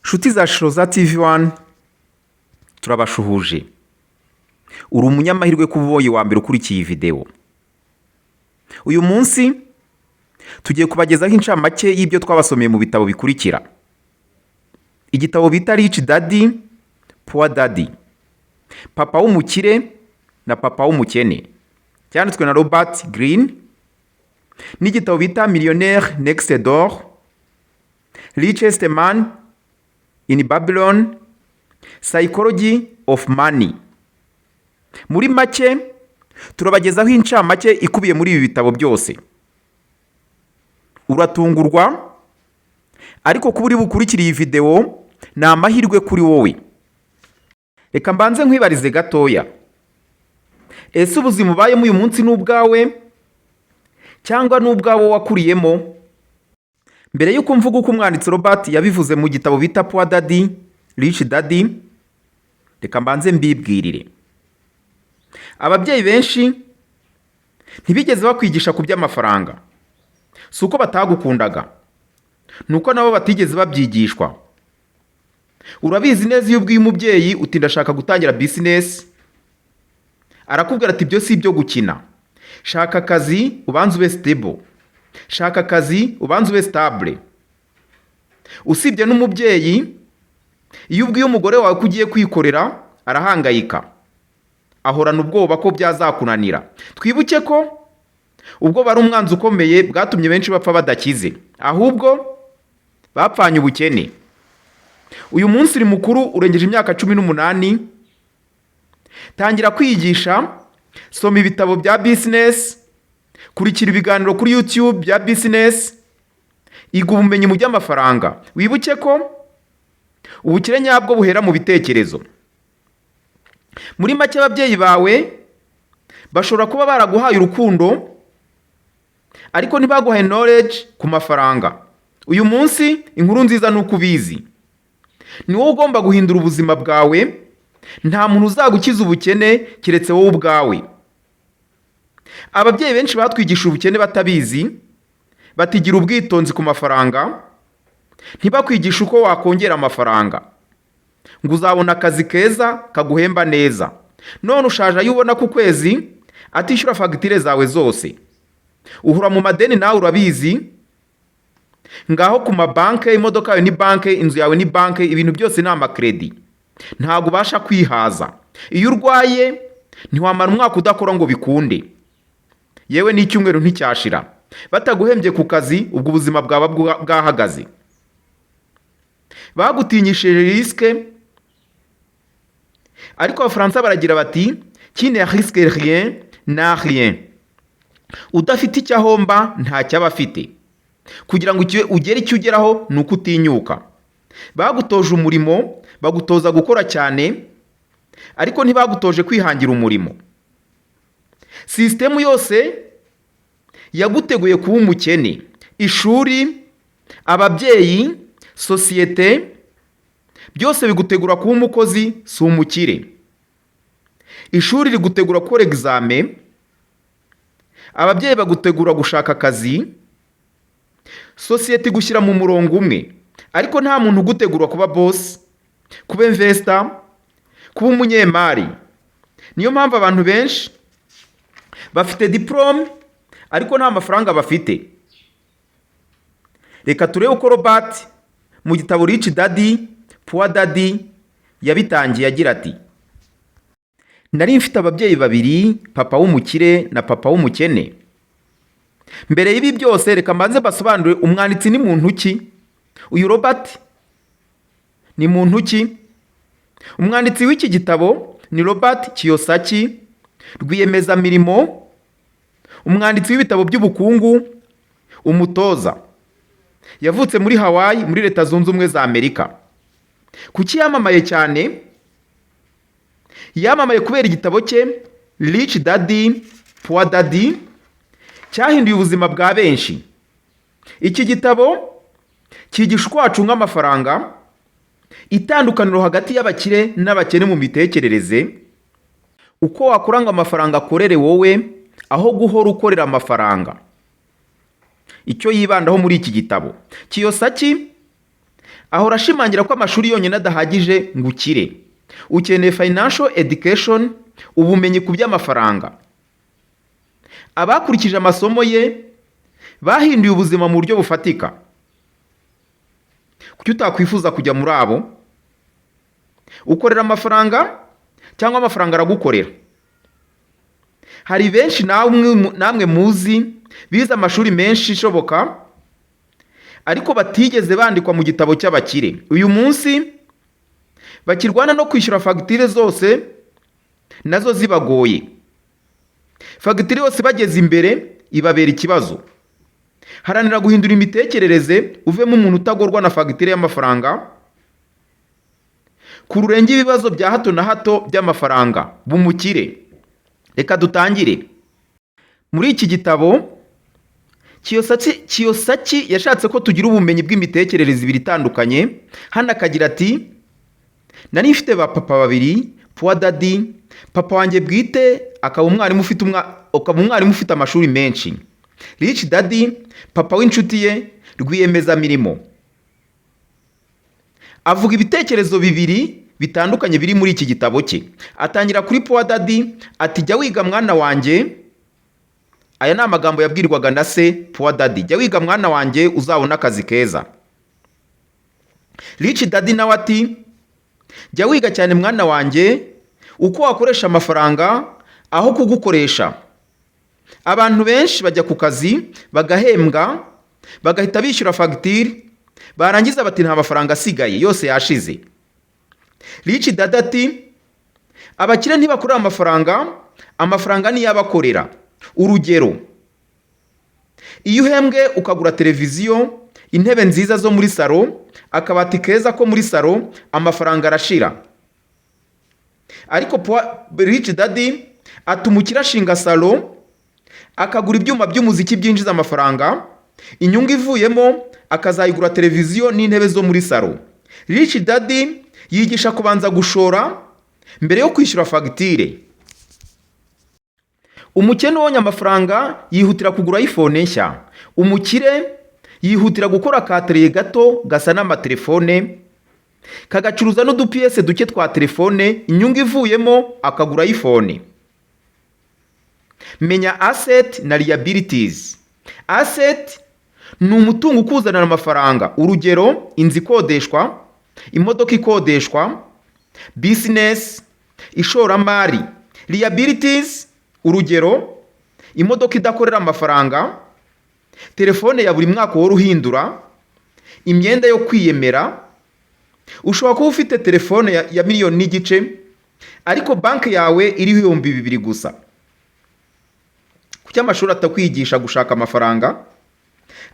Nshuti za Shiroza TV1 turabashuhuje. Uri umunyamahirwe kuba ubaye wa mbere ukurikiye iyi video. Uyu munsi tugiye kubagezaho incamake y'ibyo twabasomeye mu bitabo bikurikira. Igitabo bita Rich Daddy, Poor Daddy, Papa w'umukire na Papa w'umukene, cyanditswe na Robert Greene, n'igitabo bita Millionaire Next Door, Richest Man in Babylon, Psychology of Money. Muri make turabagezaho incamake ikubiye muri ibi bitabo byose. Uratungurwa, ariko kuba uri bukurikira iyi video ni amahirwe kuri wowe. Reka mbanze nkwibarize gatoya. Ese ubuzima ubayemo uyu munsi n'ubwawe cyangwa n'ubwabo wakuriyemo? Mbere y'uko mvuga uko umwanditsi Robert yabivuze mu gitabo bita Poor Daddy, Rich Daddy, reka mbanze mbibwirire. Ababyeyi benshi ntibigeze bakwigisha ku by'amafaranga. Si uko batagukundaga, nuko nabo batigeze babyigishwa. Urabizi neza iyo ubwiye umubyeyi uti ndashaka gutangira business, arakubwira ati ibyo si ibyo gukina. Shaka akazi ubanze ube stable. Shaka akazi ubanze ube stable. Usibye n'umubyeyi, iyo ubwiye umugore wawe ko ugiye kwikorera, arahangayika, ahorana ubwoba ko byazakunanira. Twibuke ko ubwo bari umwanzi ukomeye bwatumye benshi bapfa badakize, ahubwo bapfanye ubukene. Uyu munsi uri mukuru, urengeje imyaka 18, tangira kwigisha. Soma ibitabo bya business, kurikira ibiganiro kuri YouTube bya business, iga ubumenyi mu by'amafaranga. Wibuke ko ubukire nyabwo buhera mu bitekerezo. Muri make ababyeyi bawe bashobora kuba baraguhaye urukundo, ariko ntibaguhaye knowledge ku mafaranga. Uyu munsi inkuru nziza nuko ubizi. Ni wowe ugomba guhindura ubuzima bwawe. Nta muntu uzagukiza ubukene kiretse wowe ubwawe. Ababyeyi benshi batwigisha ubukene batabizi, batigira ubwitonzi ku mafaranga, ntibakwigisha uko wakongera amafaranga ngo uzabona akazi keza kaguhemba neza. None ushaje ayo ubona ku kwezi atishyura fagitire zawe zose. Uhura mu madeni nawe urabizi. Ngaho ku mabanke, imodoka yawe ni banke, inzu yawe ni banke, ibintu byose ni amakredi. Ntabwo ubasha kwihaza. Iyo urwaye ntiwamara umwaka udakora ngo bikunde, yewe n'icyumweru nticyashira bataguhembye ku kazi. Ubwo ubuzima bwaba bwahagaze. Bagutinyishije risque, ariko Abafaransa baragira bati qui ne risque rien n'a rien. Udafite icyo ahomba ntacyo aba afite. Kugira ngo ugere icyo ugeraho ni uko utinyuka. Bagutoje umurimo, bagutoza gukora cyane, ariko ntibagutoje kwihangira umurimo. Sisitemu yose yaguteguye kuba umukene. Ishuri, ababyeyi, sosiyete, byose bigutegura kuba umukozi, si umukire. Ishuri rigutegura gukora examen, ababyeyi bagutegura gushaka akazi, sosiyete igushyira mu murongo umwe, ariko nta muntu ugutegura kuba boss, kuba investor, kuba umunyemari. Niyo mpamvu abantu benshi bafite diplome ariko nta mafaranga bafite. Reka turebe uko Robert mu gitabo Rich Daddy, Poor Daddy yabitangiye agira ati: nari mfite ababyeyi babiri, papa w'umukire na papa w'umukene. Mbere y'ibi byose reka mbanze basobanure umwanditsi ni muntu ki. Uyu Robert ni muntu ki? Umwanditsi w'iki gitabo ni Robert Kiyosaki, rwiyemezamirimo, umwanditsi w'ibitabo by'ubukungu, umutoza. Yavutse muri Hawaii muri Leta Zunze Ubumwe za Amerika. Kuki yamamaye cyane? Yamamaye kubera igitabo cye Rich Daddy, Poor Daddy cyahinduye ubuzima bwa benshi. Iki gitabo cyigisha uko wacunga amafaranga, itandukaniro hagati y'abakire n'abakene mu mitekerereze, uko wakuranga amafaranga akorere wowe aho guhora ukorera amafaranga. icyo yibandaho muri iki gitabo. Kiyosaki ahora ashimangira ko amashuri yonyine adahagije ngo ukire. Ukeneye financial education, ubumenyi ku by'amafaranga. Abakurikije amasomo ye bahinduye ubuzima mu buryo bufatika. Kuki utakwifuza kujya muri abo? Ukorera amafaranga cyangwa amafaranga aragukorera? Hari benshi namwe muzi bize amashuri menshi ishoboka ariko batigeze bandikwa mu gitabo cy'abakire. Uyu munsi bakirwana no kwishyura fagitire zose nazo zibagoye. Fagitire yose bageze imbere ibabera ikibazo. Haranira guhindura imitekerereze uvemo umuntu utagorwa na fagitire y'amafaranga ku rurenge ibibazo bya hato na hato by'amafaranga bumukire. Reka dutangire. Muri iki gitabo Kiyosaki yashatse ko tugira ubumenyi bw'imitekerereze ibiri itandukanye. Hano akagira ati, nari mfite ba papa babiri, Poor Daddy. Papa wanjye bwite akaba umwarimu ufite amashuri menshi. Rich Daddy, papa w'inshuti ye, rwiyemezamirimo. Avuga ibitekerezo bibiri bitandukanye biri muri iki gitabo cye. Atangira kuri Poor Daddy ati, jya wiga mwana wanjye. Aya ni amagambo yabwirwaga na se Poor Daddy. Jya wiga mwana wanjye uzabona akazi keza. Rich Daddy nawe ati, jya wiga cyane mwana wanjye uko wakoresha amafaranga aho kugukoresha. Abantu benshi bajya ku kazi bagahembwa bagahita bishyura fagitire, barangiza bati nta mafaranga asigaye, yose yashize. Rich Daddy ati, abakire ntibakorera amafaranga niyo abakorera. Urugero, iyo uhembwe ukagura televiziyo, intebe nziza zo muri salo, akabati keza ko muri salo, amafaranga arashira. Ariko Rich Daddy atuma umukire ashinga salo, akagura ibyuma by'umuziki byinjiza amafaranga, inyungu ivuyemo akazayigura televiziyo n'intebe zo muri salo. Rich Daddy yigisha kubanza gushora mbere yo kwishyura fagitire. Umukene ubonye amafaranga yihutira kugura iPhone nshya. Umukire yihutira gukora akateriye gato gasa n'amatelefone, kagacuruza n'udupiyese duke twa telefone, inyungu ivuyemo akagura iPhone. Menya asset na liabilities. Asset ni umutungo ukuzanira amafaranga. Urugero, inzu ikodeshwa, imodoka ikodeshwa, business, ishoramari. Liabilities, urugero, imodoka idakorera amafaranga, telefone ya buri mwaka uhora uhindura, imyenda yo kwiyemera. Ushobora kuba ufite telefone ya 1.5 miliyoni ariko banki yawe iriho 200,000 gusa. Kuki amashuri atakwigisha gushaka amafaranga?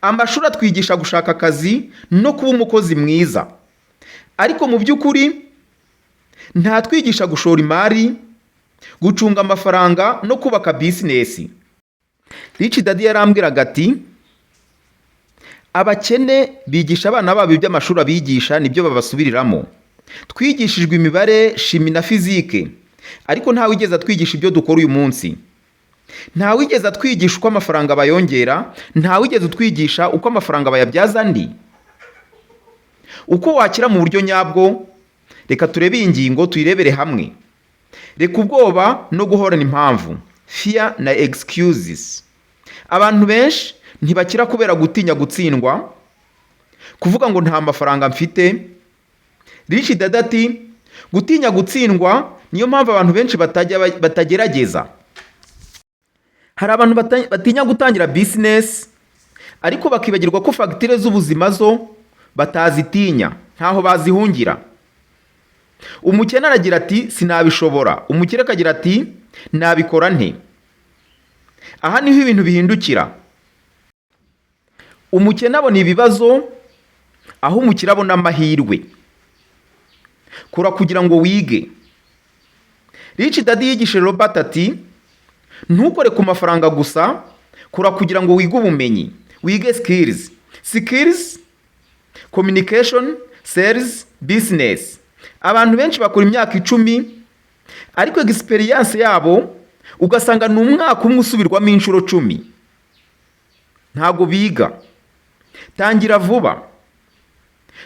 Amashuri atwigisha gushaka akazi no kuba umukozi mwiza, ariko mu by'ukuri ntatwigisha gushora imari, gucunga amafaranga no kubaka business. Rich Daddy yarambwiraga ati, abakene bigisha abana babo iby'amashuri abigisha nibyo babasubiriramo. Twigishijwe imibare, shimi na fizike, ariko nta wigeze atwigisha ibyo dukora uyu munsi. Nta wigeze atwigisha uko amafaranga bayongera, nta wigeze utwigisha uko amafaranga bayabyaza andi. Uko wakira mu buryo nyabwo, reka turebe iyi ngingo tuyirebere hamwe. Reka ubwoba no guhorana impamvu, fear na excuses. Abantu benshi ntibakira kubera gutinya gutsindwa, kuvuga ngo nta mafaranga mfite. Rich Daddy ati, gutinya gutsindwa niyo mpamvu abantu benshi batagerageza. Hari abantu batinya gutangira business ariko bakibagirwa ko fagitire z'ubuzima zo batazitinya, ntaho bazihungira. Umukene aragira ati, sinabishobora. Umukire akagira ati, nabikora nte? Aha niho ibintu bihindukira. Umukene abona ibibazo aho umukire abona amahirwe. Kora kugira ngo wige. Rich Daddy yigishije Robert ati, ntukore ku mafaranga gusa, kora kugira ngo wige ubumenyi, wige skills. Skills, communication, sales, business. Abantu benshi bakora imyaka 10 ariko experience yabo ugasanga ni umwaka umwe usubirwamo inshuro 10. Ntago biga. Tangira vuba.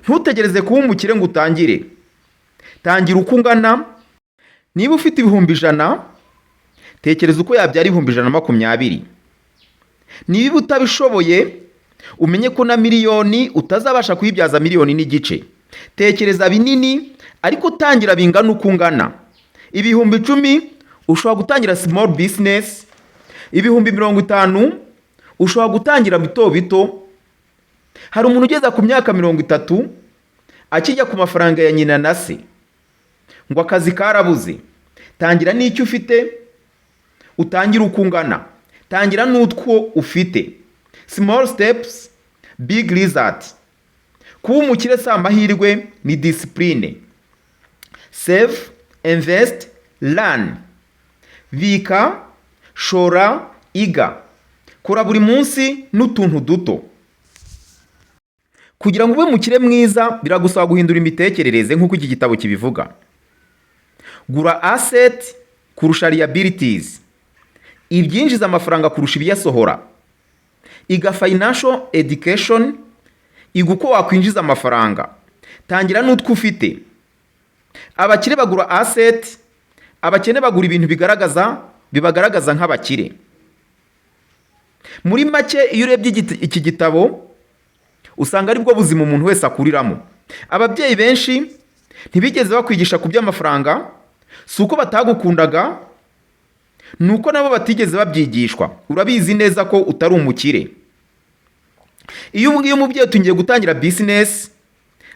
ntutegereze kuba umukire ngo utangire. Tangira uko ungana. Niba ufite ibihumbi 100, tekereza uko yabyara ibihumbi 120. Niba utabishoboye, umenye ko na miliyoni utazabasha kuyibyaza miliyoni n'igice. Tekereza binini, ariko tangira bingana uko ungana. Ibihumbi 10 ushobora gutangira small business. Ibihumbi 50 ushobora gutangira bito bito. Hari umuntu ugeza ku myaka 30 akijya ku mafaranga ya nyina na se, ngo akazi karabuze. Tangira n'icyo ufite, utangira uko ungana. Tangira n'utwo ufite. Small steps, big result. Kuba umukire si amahirwe, ni discipline. Save, invest, learn. Bika, shora, iga. Kora buri munsi n'utuntu duto. Kugira ngo ube umukire mwiza, biragusaba guhindura imitekerereze nk'uko iki gitabo kibivuga. Gura asset kurusha liabilities. Ibyinjiza amafaranga kurusha ibiyasohora. Iga financial education. Iga uko wakwinjiza amafaranga. Tangira n'utwo ufite. Abakire bagura asset, abakene bagura ibintu bibagaragaza nk'abakire. Muri make, iyo urebye iki gitabo, usanga ari bwo buzima umuntu wese akuriramo. Ababyeyi benshi ntibigeze bakwigisha ku by'amafaranga, si uko batagukundaga, ni uko nabo batigeze babyigishwa. Urabizi neza ko utari umukire. Iyo ubwiye umubyeyi utungiye gutangira business,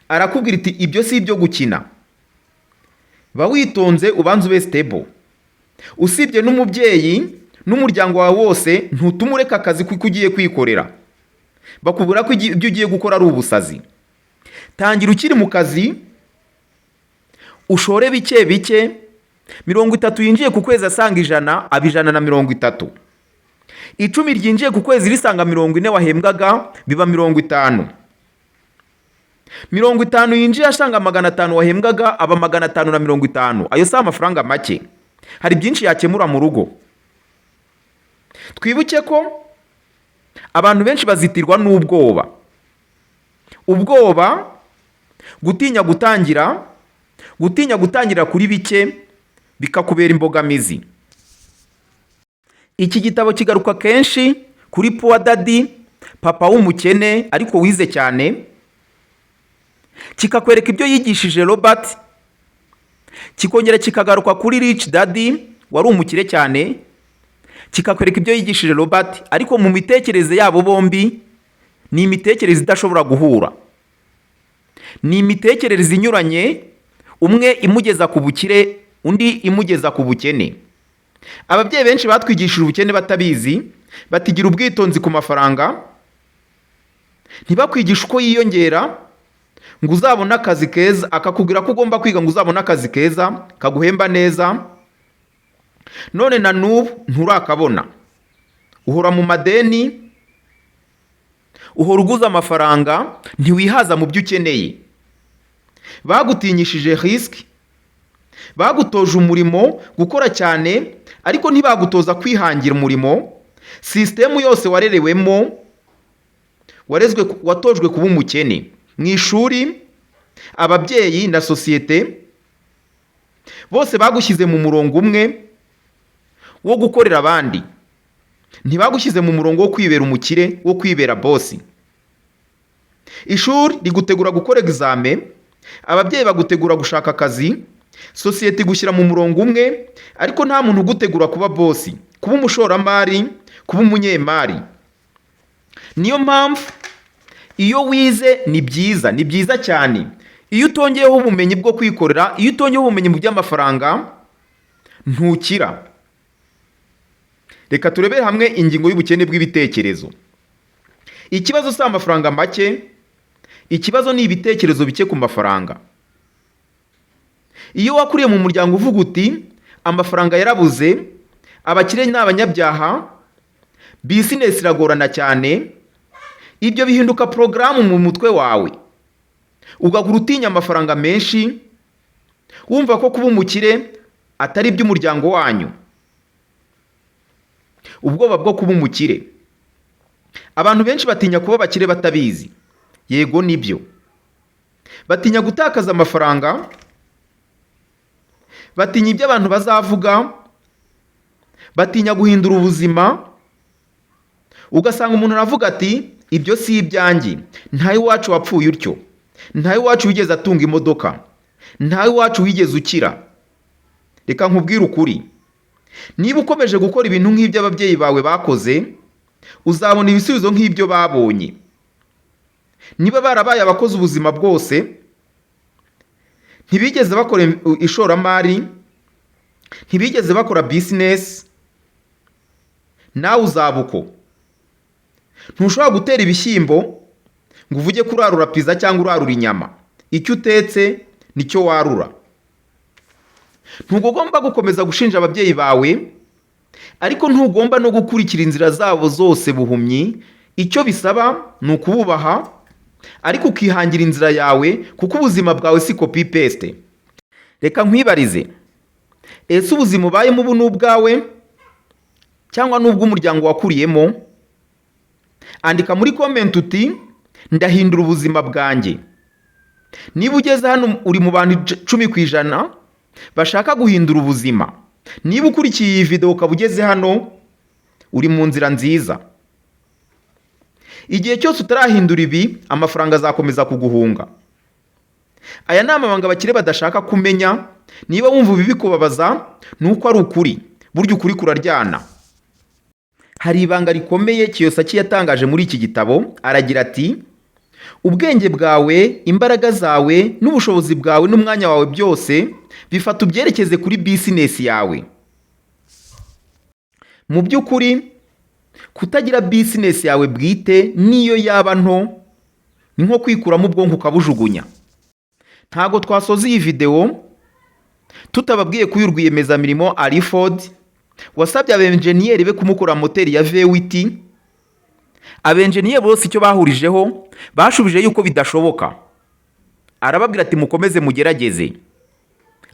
arakubwira iti ibyo si ibyo gukina. Ba witonze ubanze ube stable. Usibye n'umubyeyi n'umuryango wawe wose, ntutuma ureka akazi kuko ugiye kwikorera. Bakubura ko ibyo ugiye gukora ari ubusazi. Tangira ukiri mu kazi, ushore bike bike. 30 yinjiye ku kwezi asanga 100, aba 130. 10 ryinjiye ku kwezi risanga 40 wahembwaga, biba 50. 50 yinjiye asanga 500 wahembwaga, aba 550. Ayo si amafaranga make. Hari byinshi yakemura mu rugo. Twibuke ko abantu benshi bazitirwa n'ubwoba. Ubwoba, gutinya gutangira kuri bike bikakubera imbogamizi. Iki gitabo kigaruka kenshi kuri Poor Daddy, papa w'umukene ariko wize cyane. Kikakwereka ibyo yigishije Robert. Kikongera kikagaruka kuri Rich Daddy wari umukire cyane. Kikakwereka ibyo yigishije Robert, ariko mu mitekerereze yabo bombi ni imitekerereze idashobora guhura. Ni imitekerereze inyuranye, umwe imugeza ku bukire, undi imugeza ku bukene. Ababyeyi benshi batwigishije ubukene batabizi, batigira ubwitonzi ku mafaranga. Ntibakwigisha uko yiyongera ngo uzabone akazi keza, akakubwira ko ugomba kwiga ngo uzabone akazi keza kaguhemba neza. None na n'ubu nturakabona. Uhora mu madeni, uhora uguza amafaranga, ntiwihaza mu byo ukeneye. Bagutinyishije risk, bagutoje umurimo gukora cyane, ariko ntibagutoza kwihangira umurimo. System yose warerewemo, watojwe kuba umukene. Mu ishuri, ababyeyi na sosiyete bose bagushyize mu murongo umwe wo gukorera abandi. Ntibagushyize mu murongo wo kwibera umukire, wo kwibera boss. Ishuri rigutegura gukora examen, ababyeyi bagutegura gushaka akazi, sosiyete igushyira mu murongo umwe, ariko nta muntu ugutegura kuba boss, kuba umushoramari, kuba umunyemari. Niyo mpamvu iyo wize ni byiza cyane. Iyo utongeyeho ubumenyi bwo kwikorera, iyo utongeyeho ubumenyi mu by'amafaranga, ntukira. Reka turebere hamwe ingingo y'ubukene bw'ibitekerezo. Ikibazo si amafaranga make, ikibazo ni ibitekerezo bike ku mafaranga. Iyo wakuriye mu muryango uvuga uti amafaranga yarabuze, abakire ni abanyabyaha, business iragorana cyane, ibyo bihinduka porogaramu mu mutwe wawe. Ugakura utinya amafaranga menshi, wumva ko kuba umukire atari iby'umuryango wanyu. Ubwoba bwo kuba umukire. Abantu benshi batinya kuba abakire batabizi. Yego nibyo. batinya gutakaza amafaranga, batinya ibyo abantu bazavuga, batinya guhindura ubuzima. Ugasanga umuntu aravuga ati ibyo si ibyanjye, ntawe iwacu wapfuye utyo, ntawe iwacu wigeze atunga imodoka, ntawe iwacu wigeze ukira. Reka nkubwire ukuri, niba ukomeje gukora ibintu nk'ibyo ababyeyi bawe bakoze, uzabona ibisubizo nk'ibyo babonye. Niba barabaye abakoze ubuzima bwose, ntibigeze bakora ishoramari, ntibigeze bakora bizinesi, nawe uzaba uko. Ntushobora gutera ibishyimbo ngo uvuge ko urarura pizza cyangwa urarura inyama. Icyo utetse nicyo warura. Ntugomba gukomeza gushinja ababyeyi bawe, ariko ntugomba no gukurikira inzira zabo zose buhumyi. Icyo bisaba ni ukububaha, ariko ukihangira inzira yawe, kuko ubuzima bwawe si copy paste. Reka nkwibarize, ese ubuzima ubayemo ubu ni ubwawe cyangwa ni ubw'umuryango wakuriyemo? Andika muri comment uti ndahindura ubuzima bwanjye. Niba ugeze hano uri mu bantu 10% bashaka guhindura ubuzima, niba ukurikiye iyi video ukaba ugeze hano, uri mu nzira nziza. Igihe cyose utarahindura ibi, amafaranga azakomeza kuguhunga. Aya ni amabanga abakire badashaka kumenya. Niba wumva ibi bikubabaza, nuko ari ukuri. Burya ukuri kuraryana. Hari ibanga rikomeye Kiyosaki yatangaje muri iki gitabo. Aragira ati, ubwenge bwawe, imbaraga zawe, n'ubushobozi bwawe n'umwanya wawe byose bifata ubyerekeze kuri business yawe. Mu by'ukuri, kutagira business yawe bwite niyo yaba nto, ni nko kwikuramo ubwonko ukabujugunya. Ntago twasoza iyi video tutababwiye ko uyu rwiyemezamirimo Ali Ford wasabye abenjeniyeri be kumukora moteri ya V8. Abenjeniyeri bose icyo bahurijeho, bashubije yuko bidashoboka. Arababwira ati mukomeze mugerageze,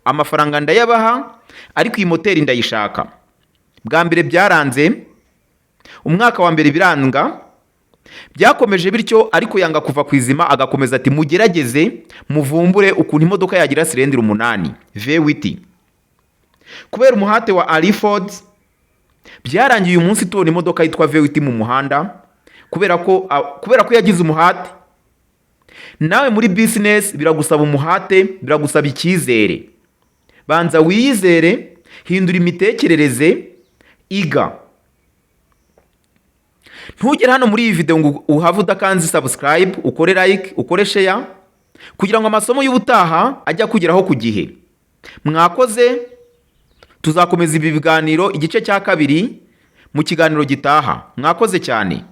amafaranga ndayabaha, ariko iyi moteri ndayishaka. Bwa mbere byaranze, umwaka wa mbere biranga, byakomeje bityo, ariko yanga kuva ku izima. Agakomeza ati mugerageze muvumbure ukuntu imodoka yagira silenderi 8 V8. Kubera umuhate wa Ali Ford, byarangiye uyu munsi tubona imodoka yitwa V8 mu muhanda, kubera ko yagize umuhate. Nawe muri business biragusaba umuhate, biragusaba icyizere. Banza wiyizere, hindura imitekerereze, iga. Ntugere hano muri iyi video ngo uhave udakanze subscribe, ukore like, ukore share, kugira ngo amasomo y'ubutaha ajya kugeraho ku gihe. Mwakoze. Tuzakomeza ibi biganiro igice cya 2 mu kiganiro gitaha. Mwakoze cyane.